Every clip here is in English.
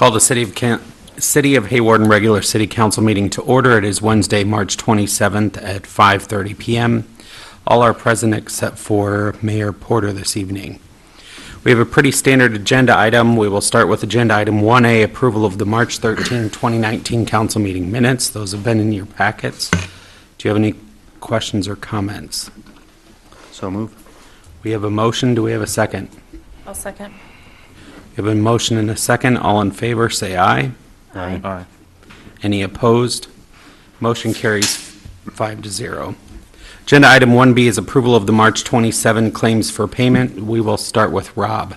Call the City of Hawarden regular City Council meeting to order. It is Wednesday, March 27th at 5:30 p.m. All are present except for Mayor Porter this evening. We have a pretty standard agenda item. We will start with agenda item 1A, approval of the March 13, 2019 council meeting minutes. Those have been in your packets. Do you have any questions or comments? So moved. We have a motion. Do we have a second? I'll second. We have a motion and a second. All in favor, say aye. Aye. Aye. Any opposed? Motion carries 5-0. Agenda item 1B is approval of the March 27 claims for payment. We will start with Rob.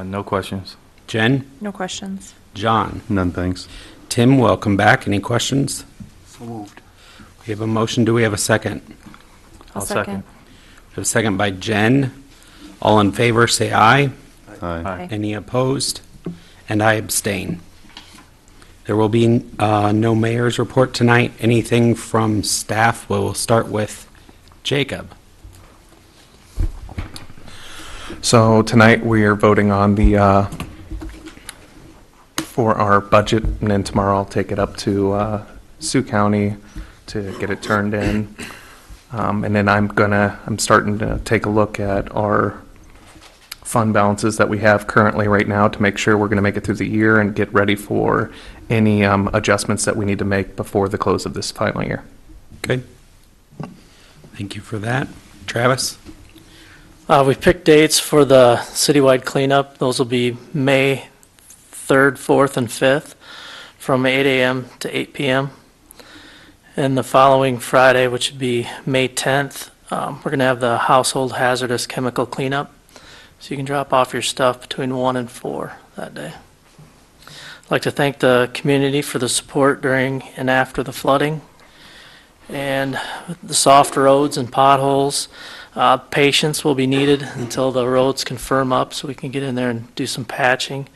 No questions. Jen? No questions. John? None, thanks. Tim, welcome back. Any questions? So moved. We have a motion. Do we have a second? I'll second. We have a second by Jen. All in favor, say aye. Aye. Aye. Any opposed? And I abstain. There will be no mayor's report tonight. Anything from staff? We will start with Jacob. So tonight we are voting on the, for our budget, and then tomorrow I'll take it up to Sioux County to get it turned in. And then I'm starting to take a look at our fund balances that we have currently right now to make sure we're going to make it through the year and get ready for any adjustments that we need to make before the close of this final year. Okay. Thank you for that. Travis? We've picked dates for the citywide cleanup. Those will be May 3rd, 4th, and 5th from 8 a.m. to 8 p.m. And the following Friday, which would be May 10th, we're going to have the household hazardous chemical cleanup. So you can drop off your stuff between 1 and 4 that day. I'd like to thank the community for the support during and after the flooding and the soft roads and potholes. Patience will be needed until the roads can firm up so we can get in there and do some patching.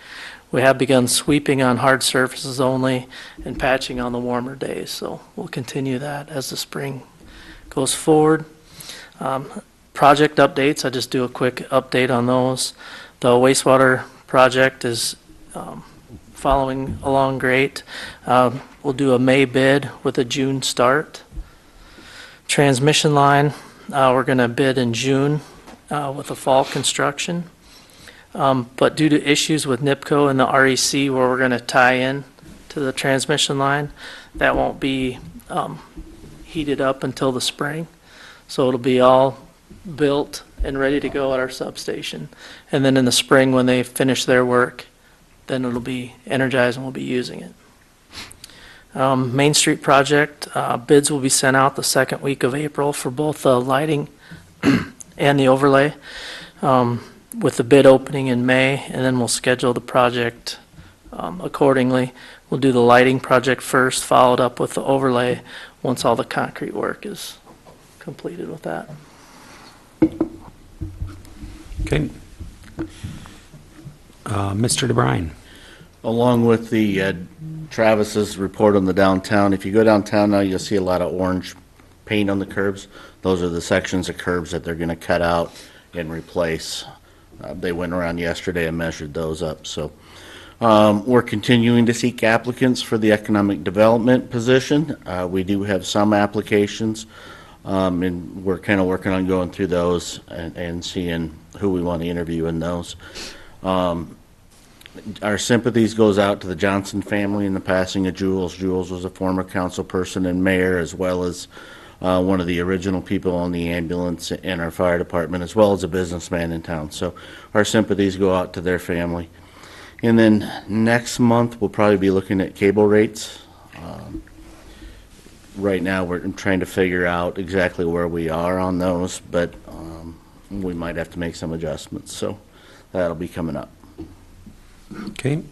We have begun sweeping on hard surfaces only and patching on the warmer days, so we'll continue that as the spring goes forward. Project updates, I just do a quick update on those. The wastewater project is following along great. We'll do a May bid with a June start. Transmission line, we're going to bid in June with a fall construction. But due to issues with NIPCO and the REC where we're going to tie in to the transmission line, that won't be heated up until the spring. So it'll be all built and ready to go at our substation. And then in the spring when they finish their work, then it'll be energized and we'll be using it. Main Street project, bids will be sent out the second week of April for both the lighting and the overlay, with the bid opening in May, and then we'll schedule the project accordingly. We'll do the lighting project first, followed up with the overlay once all the concrete work is completed with that. Okay. Mr. DeBrine. Along with the Travis's report on the downtown, if you go downtown now, you'll see a lot of orange paint on the curbs. Those are the sections of curbs that they're going to cut out and replace. They went around yesterday and measured those up. So we're continuing to seek applicants for the economic development position. We do have some applications, and we're kind of working on going through those and seeing who we want to interview in those. Our sympathies goes out to the Johnson family in the passing of Jules. Jules was a former council person and mayor, as well as one of the original people on the ambulance in our fire department, as well as a businessman in town. So our sympathies go out to their family. And then next month, we'll probably be looking at cable rates. Right now, we're trying to figure out exactly where we are on those, but we might have to make some adjustments. So that'll be coming up. Okay.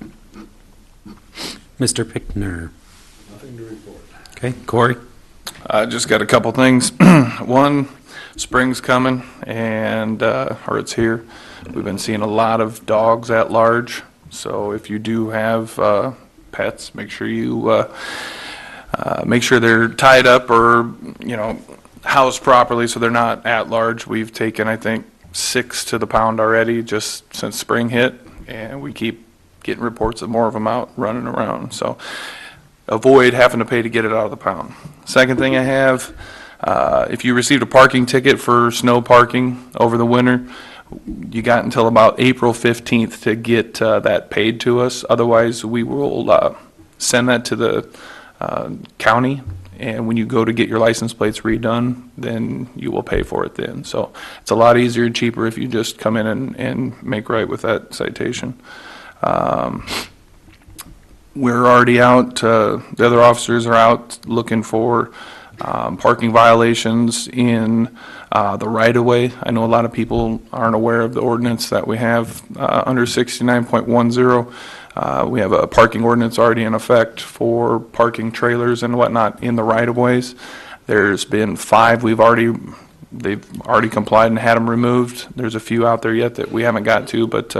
Mr. Pickner. Nothing to report. Okay. Corey? I just got a couple things. One, spring's coming, and or it's here. We've been seeing a lot of dogs at large, so if you do have pets, make sure you make sure they're tied up or housed properly so they're not at large. We've taken, I think, 6 to the pound already just since spring hit, and we keep getting reports of more of them out running around. So avoid having to pay to get it out of the pound. Second thing I have, if you received a parking ticket for snow parking over the winter, you got until about April 15th to get that paid to us. Otherwise, we will send that to the county, and when you go to get your license plates redone, then you will pay for it then. So it's a lot easier and cheaper if you just come in and make right with that citation. We're already out, the other officers are out looking for parking violations in the right-of-way. I know a lot of people aren't aware of the ordinance that we have under 69.10. We have a parking ordinance already in effect for parking trailers and whatnot in the right-of-ways. There's been 5 they've already complied and had them removed. There's a few out there yet that we haven't got to, but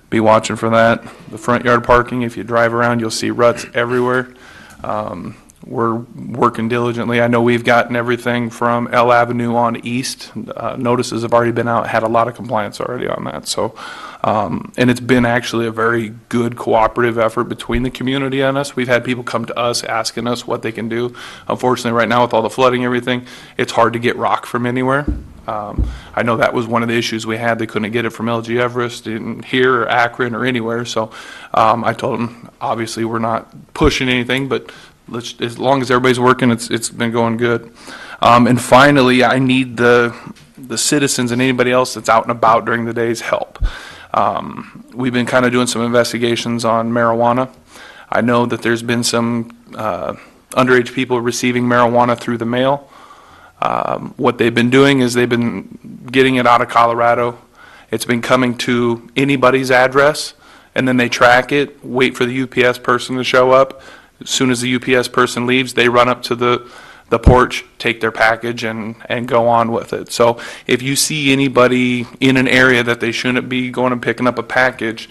be watching for that. The front yard parking, if you drive around, you'll see ruts everywhere. We're working diligently. I know we've gotten everything from L Avenue on east. Notices have already been out, had a lot of compliance already on that. So, and it's been actually a very good cooperative effort between the community and us. We've had people come to us asking us what they can do. Unfortunately, right now with all the flooding and everything, it's hard to get rock from anywhere. I know that was one of the issues we had. They couldn't get it from LG Everest in here or Akron or anywhere. So I told them, obviously we're not pushing anything, but as long as everybody's working, it's been going good. And finally, I need the citizens and anybody else that's out and about during the day's help. We've been kind of doing some investigations on marijuana. I know that there's been some underage people receiving marijuana through the mail. What they've been doing is they've been getting it out of Colorado. It's been coming to anybody's address, and then they track it, wait for the UPS person to show up. As soon as the UPS person leaves, they run up to the porch, take their package, and go on with it. So if you see anybody in an area that they shouldn't be going and picking up a package,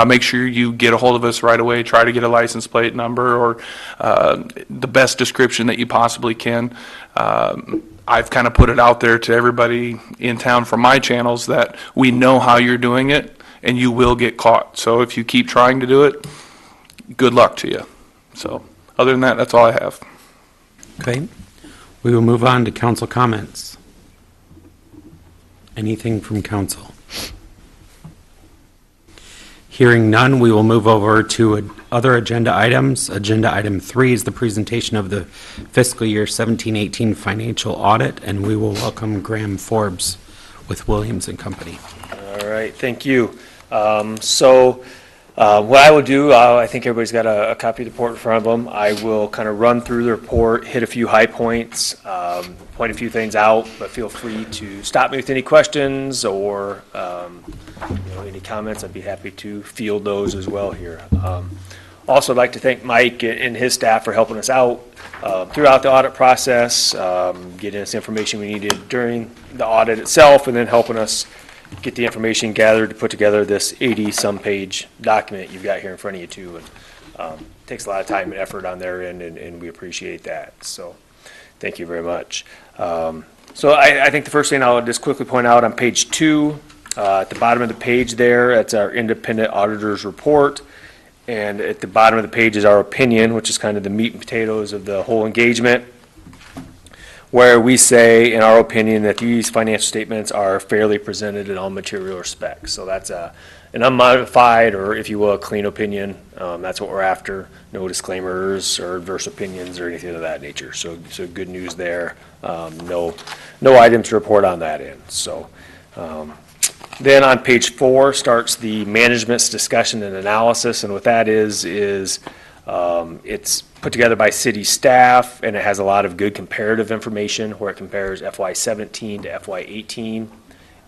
make sure you get a hold of us right away. Try to get a license plate number or the best description that you possibly can. I've kind of put it out there to everybody in town from my channels that we know how you're doing it, and you will get caught. So if you keep trying to do it, good luck to you. So other than that, that's all I have. Okay. We will move on to council comments. Anything from council? Hearing none, we will move over to other agenda items. Agenda item 3 is the presentation of the fiscal year 17-18 financial audit, and we will welcome Graham Forbes with Williams and Company. All right, thank you. What I will do, I think everybody's got a copy of the report in front of them. I will kind of run through the report, hit a few high points, point a few things out, but feel free to stop me with any questions or any comments. I'd be happy to field those as well here. Also, I'd like to thank Mike and his staff for helping us out throughout the audit process, getting us information we needed during the audit itself, and then helping us get the information gathered to put together this 80-some page document you've got here in front of you too. And takes a lot of time and effort on their end, and we appreciate that. So thank you very much. So I think the first thing I'll just quickly point out on page 2, at the bottom of the page there, that's our independent auditor's report. And at the bottom of the page is our opinion, which is kind of the meat and potatoes of the whole engagement, where we say, in our opinion, that these financial statements are fairly presented in all material respects. So that's an unmodified, or if you will, a clean opinion. That's what we're after. No disclaimers or adverse opinions or anything of that nature. So good news there. No items to report on that end. So then on page 4 starts the management's discussion and analysis, and what that is it's put together by city staff, and it has a lot of good comparative information where it compares FY17 to FY18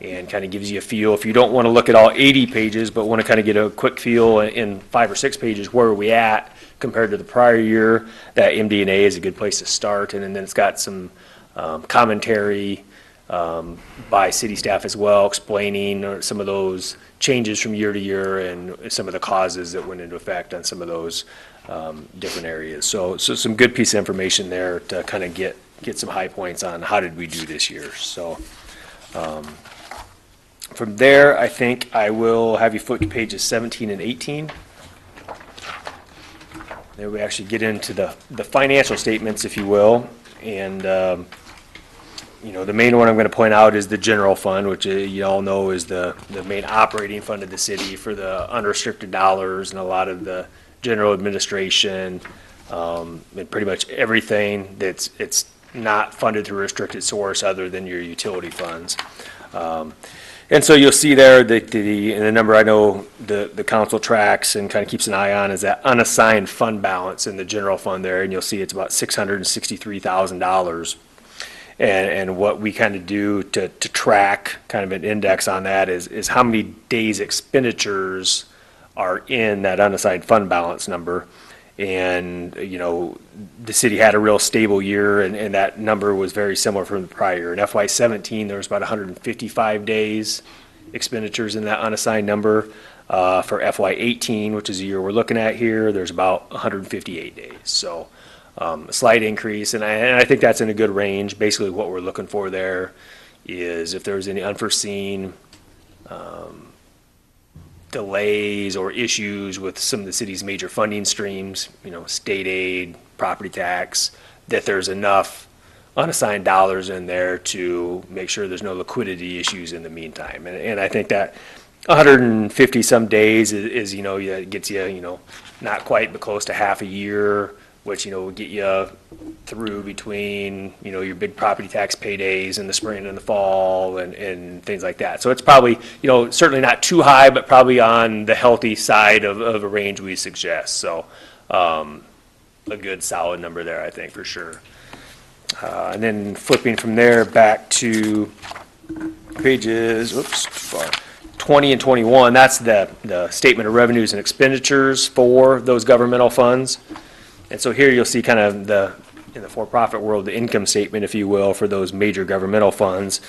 and kind of gives you a feel. If you don't want to look at all 80 pages but want to kind of get a quick feel in 5 or 6 pages, where are we at compared to the prior year, that MD&A is a good place to start. And then it's got some commentary by city staff as well, explaining some of those changes from year to year and some of the causes that went into effect on some of those different areas. So some good piece of information there to kind of get some high points on how did we do this year. So from there, I think I will have you flip to pages 17 and 18. There we actually get into the financial statements, if you will. And, the main one I'm going to point out is the general fund, which you all know is the main operating fund of the city for the unrestricted dollars and a lot of the general administration, and pretty much everything it's not funded through a restricted source other than your utility funds. And so you'll see there that the number I know the council tracks and kind of keeps an eye on is that unassigned fund balance in the general fund there, and you'll see it's about $663,000. And what we kind of do to track kind of an index on that is how many days expenditures are in that unassigned fund balance number. And, the city had a real stable year, and that number was very similar from the prior year. In FY17, there was about 155 days expenditures in that unassigned number. For FY18, which is the year we're looking at here, there's about 158 days. So a slight increase, and I think that's in a good range. Basically, what we're looking for there is if there's any unforeseen delays or issues with some of the city's major funding streams, state aid, property tax, that there's enough unassigned dollars in there to make sure there's no liquidity issues in the meantime. And I think that 150 some days is it gets you, not quite, but close to half a year, which, would get you through between, your big property tax paydays in the spring and the fall and things like that. So it's probably, certainly not too high, but probably on the healthy side of a range we suggest. So a good solid number there, I think, for sure. And then flipping from there back to pages, 20 and 21, that's the statement of revenues and expenditures for those governmental funds. And so here you'll see kind of in the for-profit world, the income statement, if you will, for those major governmental funds.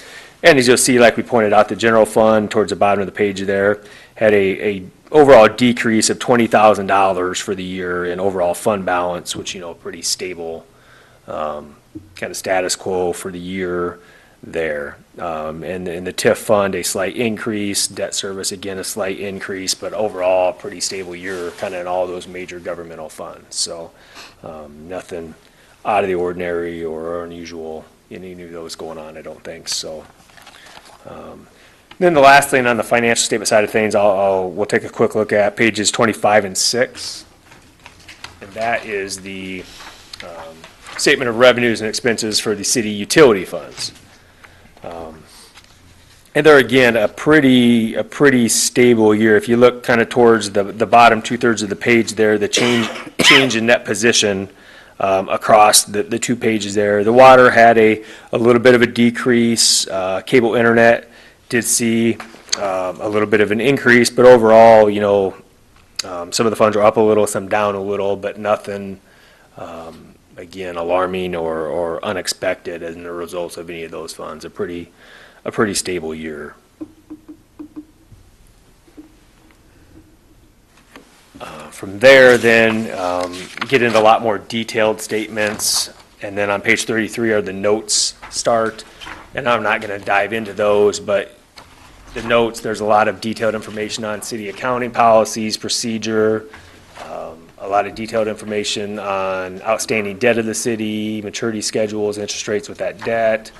And as you'll see, like we pointed out, the general fund towards the bottom of the page there had a overall decrease of $20,000 for the year in overall fund balance, which, pretty stable, kind of status quo for the year there. And in the TIF fund, a slight increase, debt service, again, a slight increase, but overall, a pretty stable year kind of in all those major governmental funds. So nothing out of the ordinary or unusual in any of those going on, I don't think. So then the last thing on the financial statement side of things, we'll take a quick look at pages 25 and 6. And that is the statement of revenues and expenses for the city utility funds. And they're, again, a pretty stable year. If you look kind of towards the bottom 2/3 of the page there, the change in net position across the 2 pages there. The water had a little bit of a decrease. Cable internet did see a little bit of an increase, but overall, some of the funds are up a little, some down a little, but nothing, again, alarming or unexpected as the results of any of those funds. A pretty stable year. From there, then, get into a lot more detailed statements, and then on page 33 are the notes start, and I'm not going to dive into those, but the notes, there's a lot of detailed information on city accounting policies, procedure, a lot of detailed information on outstanding debt of the city, maturity schedules, interest rates with that debt,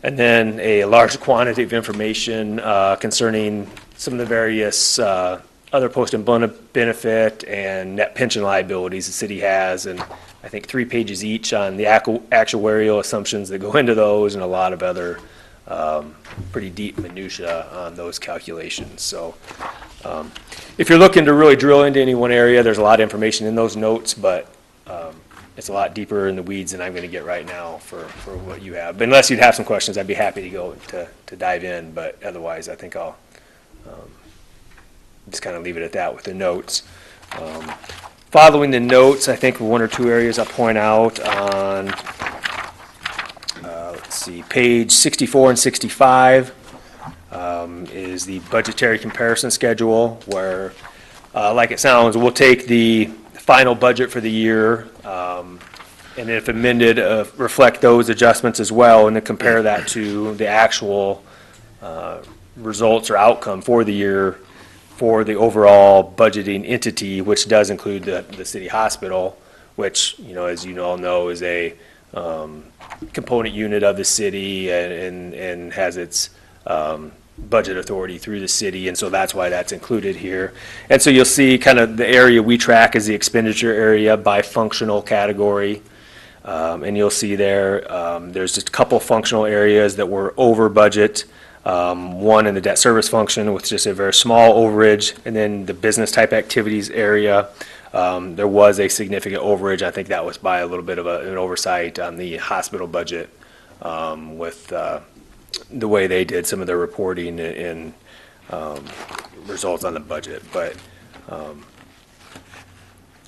and then a large quantity of information concerning some of the various other post-employment benefit and net pension liabilities the city has, and I think 3 pages each on the actuarial assumptions that go into those, and a lot of other pretty deep minutia on those calculations. So if you're looking to really drill into any one area, there's a lot of information in those notes, but it's a lot deeper in the weeds than I'm going to get right now for what you have. But unless you'd have some questions, I'd be happy to go to dive in, but otherwise I think I'll just kind of leave it at that with the notes. Following the notes, I think 1 or 2 areas I'll point out on, let's see, page 64 and 65 is the budgetary comparison schedule where, like it sounds, we'll take the final budget for the year and if amended, reflect those adjustments as well, and then compare that to the actual results or outcome for the year for the overall budgeting entity, which does include the city hospital. which, as you all know, is a component unit of the city and has its budget authority through the city, and so that's why that's included here. And so you'll see kind of the area we track is the expenditure area by functional category. And you'll see there's just a couple functional areas that were over budget. One in the debt service function with just a very small overage, and then the business type activities area, there was a significant overage. I think that was by a little bit of an oversight on the hospital budget with the way they did some of their reporting and results on the budget. But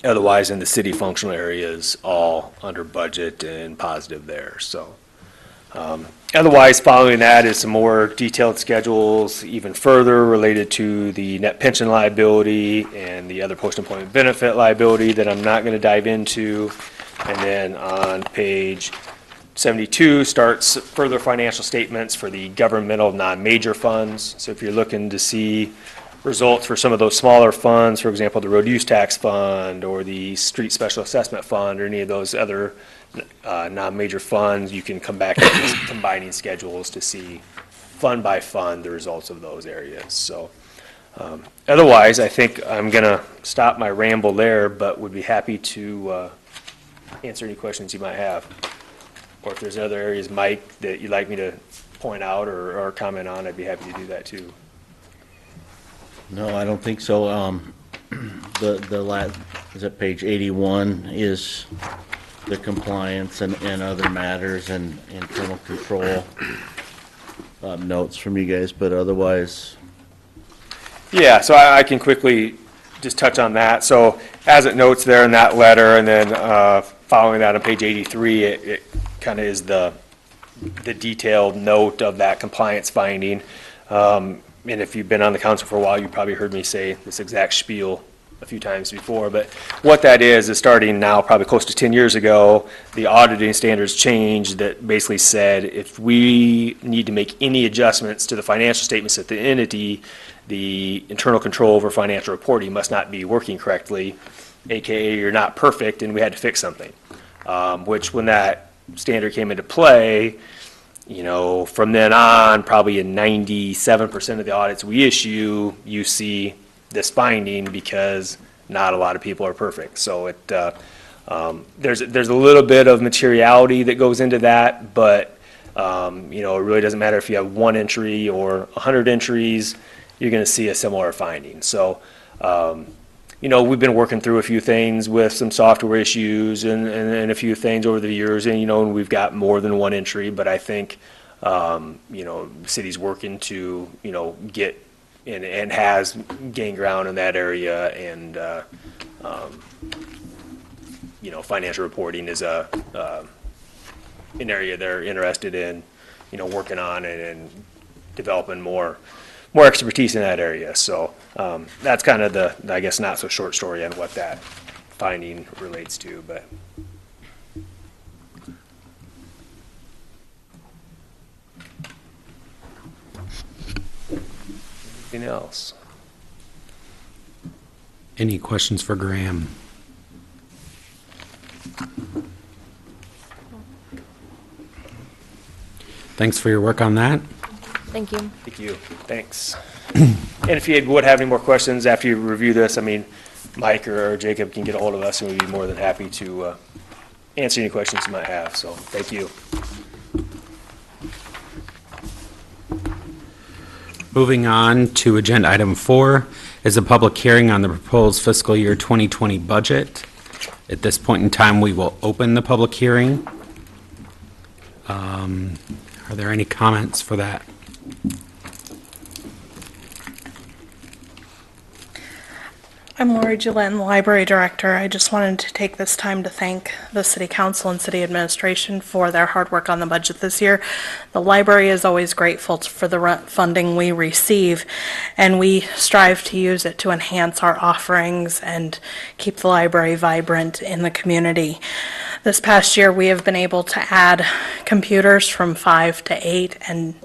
otherwise, in the city functional areas, all under budget and positive there. So otherwise, following that is some more detailed schedules, even further related to the net pension liability and the other post-employment benefit liability that I'm not going to dive into. And then on page 72 starts further financial statements for the governmental non-major funds. So if you're looking to see results for some of those smaller funds, for example, the road use tax fund or the street special assessment fund or any of those other non-major funds, you can come back to these combining schedules to see fund by fund the results of those areas. So otherwise, I think I'm going to stop my ramble there, but would be happy to answer any questions you might have. Or if there's other areas, Mike, that you'd like me to point out or comment on, I'd be happy to do that too. No, I don't think so. The last, is it page 81 is the compliance and other matters and internal control notes from you guys, but otherwise. Yeah, so I can quickly just touch on that. So as it notes there in that letter, and then following that on page 83, it kind of is the detailed note of that compliance finding. And if you've been on the council for a while, you probably heard me say this exact spiel a few times before. But what that is starting now, probably close to 10 years ago, the auditing standards changed that basically said if we need to make any adjustments to the financial statements at the entity, the internal control over financial reporting must not be working correctly, AKA you're not perfect and we had to fix something. Which when that standard came into play, from then on, probably in 97% of the audits we issue, you see this finding because not a lot of people are perfect. So there's a little bit of materiality that goes into that, but it really doesn't matter if you have one entry or 100 entries, you're going to see a similar finding. So we've been working through a few things with some software issues and a few things over the years, and we've got more than one entry, but I think the city's working to get and has gained ground in that area, and financial reporting is an area they're interested in working on and developing more expertise in that area. So that's kind of the, I guess, not so short story on what that finding relates to, but. Anything else? Any questions for Graham? Thanks for your work on that. Thank you. Thank you. Thanks. And if you would have any more questions after you review this, Mike or Jacob can get a hold of us, and we'd be more than happy to answer any questions you might have. So thank you. Moving on to agenda item 4 is a public hearing on the proposed fiscal year 2020 budget. At this point in time, we will open the public hearing. Are there any comments for that? I'm Lori Gillen, Library Director. I just wanted to take this time to thank the City Council and City Administration for their hard work on the budget this year. The library is always grateful for the funding we receive, and we strive to use it to enhance our offerings and keep the library vibrant in the community. This past year, we have been able to add computers from 5 to 8 and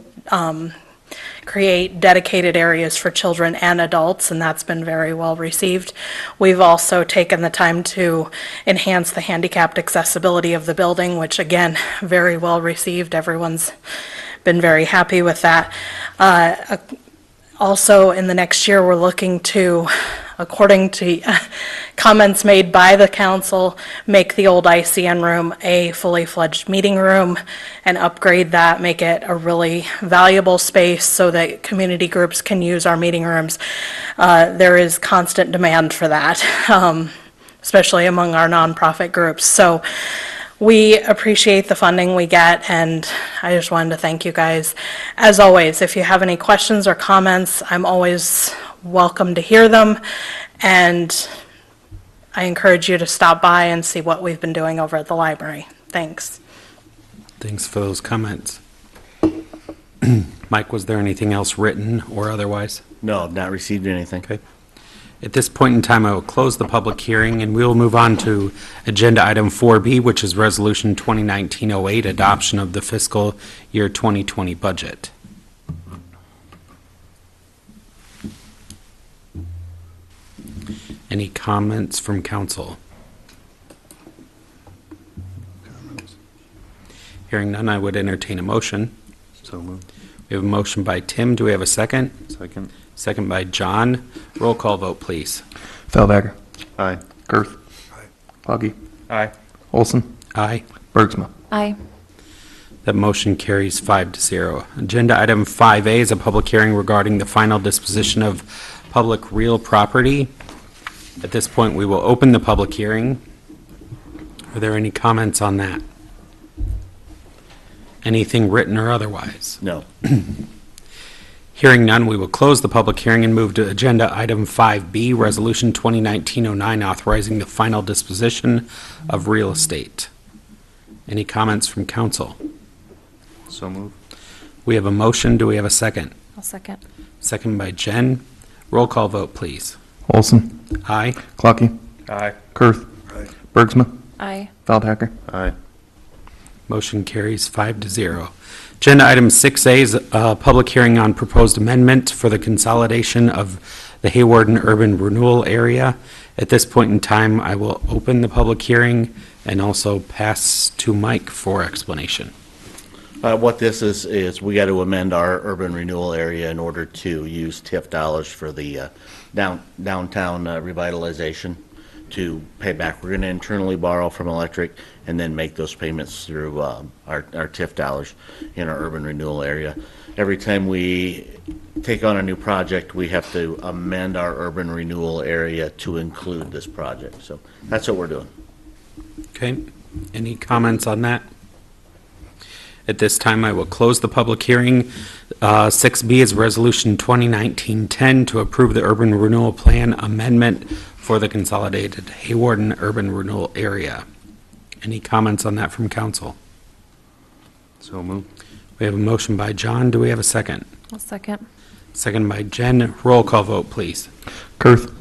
create dedicated areas for children and adults, and that's been very well received. We've also taken the time to enhance the handicapped accessibility of the building, which again, very well received. Everyone's been very happy with that. Also, in the next year, we're looking to, according to comments made by the council, make the old ICN room a fully fledged meeting room and upgrade that, make it a really valuable space so that community groups can use our meeting rooms. There is constant demand for that, especially among our nonprofit groups. So we appreciate the funding we get, and I just wanted to thank you guys. As always, if you have any questions or comments, I'm always welcome to hear them, and I encourage you to stop by and see what we've been doing over at the library. Thanks. Thanks for those comments. Mike, was there anything else written or otherwise? No, I've not received anything. Okay. At this point in time, I will close the public hearing, and we will move on to Agenda Item 4B, which is Resolution 2019-08, Adoption of the Fiscal Year 2020 Budget. Any comments from council? Hearing none, I would entertain a motion. So moved. We have a motion by Tim. Do we have a second? Second. Second by John. Roll call vote, please. Feldhager. Aye. Girth. Foggy. Aye. Olson. Aye. Bergsma. Aye. That motion carries 5-0. Agenda item 5A is a public hearing regarding the final disposition of public real property. At this point, we will open the public hearing. Are there any comments on that? Anything written or otherwise? No. Hearing none, we will close the public hearing and move to agenda item 5B, Resolution 2019-09, authorizing the final disposition of real estate. Any comments from council? So moved. We have a motion. Do we have a second? I'll second. Second by Jen. Roll call vote, please. Olson. Aye. Clocky. Aye. Girth. Bergsma. Aye. Feldhager. Aye. Motion carries 5-0. Agenda item 6A is a public hearing on proposed amendment for the consolidation of the Hawarden Urban Renewal Area. At this point in time, I will open the public hearing and also pass to Mike for explanation. What this is we got to amend our urban renewal area in order to use TIF dollars for the downtown revitalization to pay back. We're going to internally borrow from electric and then make those payments through our TIF dollars in our urban renewal area. Every time we take on a new project, we have to amend our urban renewal area to include this project. So that's what we're doing. Okay, any comments on that? At this time, I will close the public hearing. 6B is Resolution 2019-10 to approve the Urban Renewal Plan Amendment for the consolidated Hawarden Urban Renewal Area. Any comments on that from council? So moved. We have a motion by John. Do we have a second? I'll second. Second by Jen. Roll call vote, please. Girth.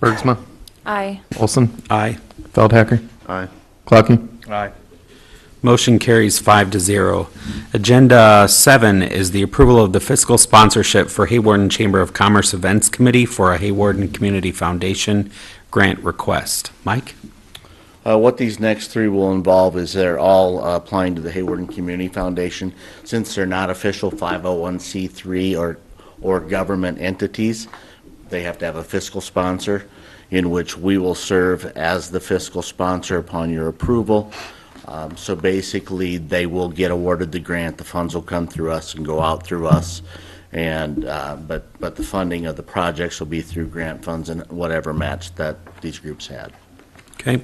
Bergsma. Aye. Olson. Aye. Feldhager. Aye. Clocky. Aye. Motion carries 5-0. Agenda 7 is the approval of the fiscal sponsorship for Hawarden Chamber of Commerce Events Committee for a Hawarden Community Foundation grant request. Mike? What these next three will involve is they're all applying to the Hawarden Community Foundation. Since they're not official 501c3 or government entities, they have to have a fiscal sponsor in which we will serve as the fiscal sponsor upon your approval. So basically, they will get awarded the grant. The funds will come through us and go out through us. And but the funding of the projects will be through grant funds and whatever match that these groups had. Okay.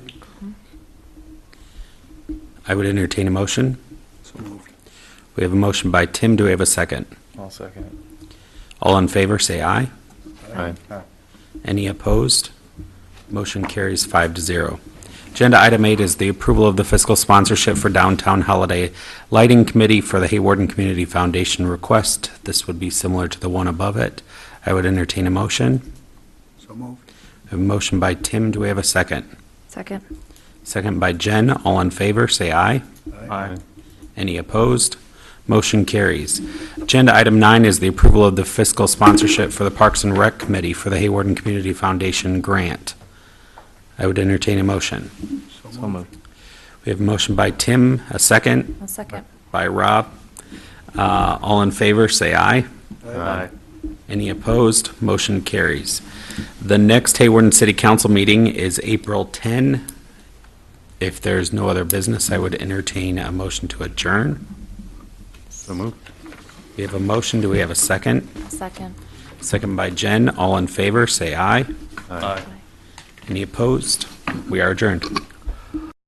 I would entertain a motion. So moved. We have a motion by Tim. Do we have a second? I'll second it. All in favor, say aye. Aye. Any opposed? Motion carries 5-0. Agenda item 8 is the approval of the fiscal sponsorship for Downtown Holiday Lighting Committee for the Hawarden Community Foundation request. This would be similar to the one above it. I would entertain a motion. So moved. We have a motion by Tim. Do we have a second? Second. Second by Jen. All in favor, say aye. Aye. Any opposed? Motion carries. Agenda item 9 is the approval of the fiscal sponsorship for the Parks and Rec Committee for the Hawarden Community Foundation grant. I would entertain a motion. So moved. We have a motion by Tim, a second I'll second. by Rob. All in favor, say aye. Aye. Any opposed? Motion carries. The next Hawarden City Council meeting is April 10. If there's no other business, I would entertain a motion to adjourn. So moved. We have a motion. Do we have a second? Second. Second by Jen. All in favor, say aye. Aye. Any opposed? We are adjourned.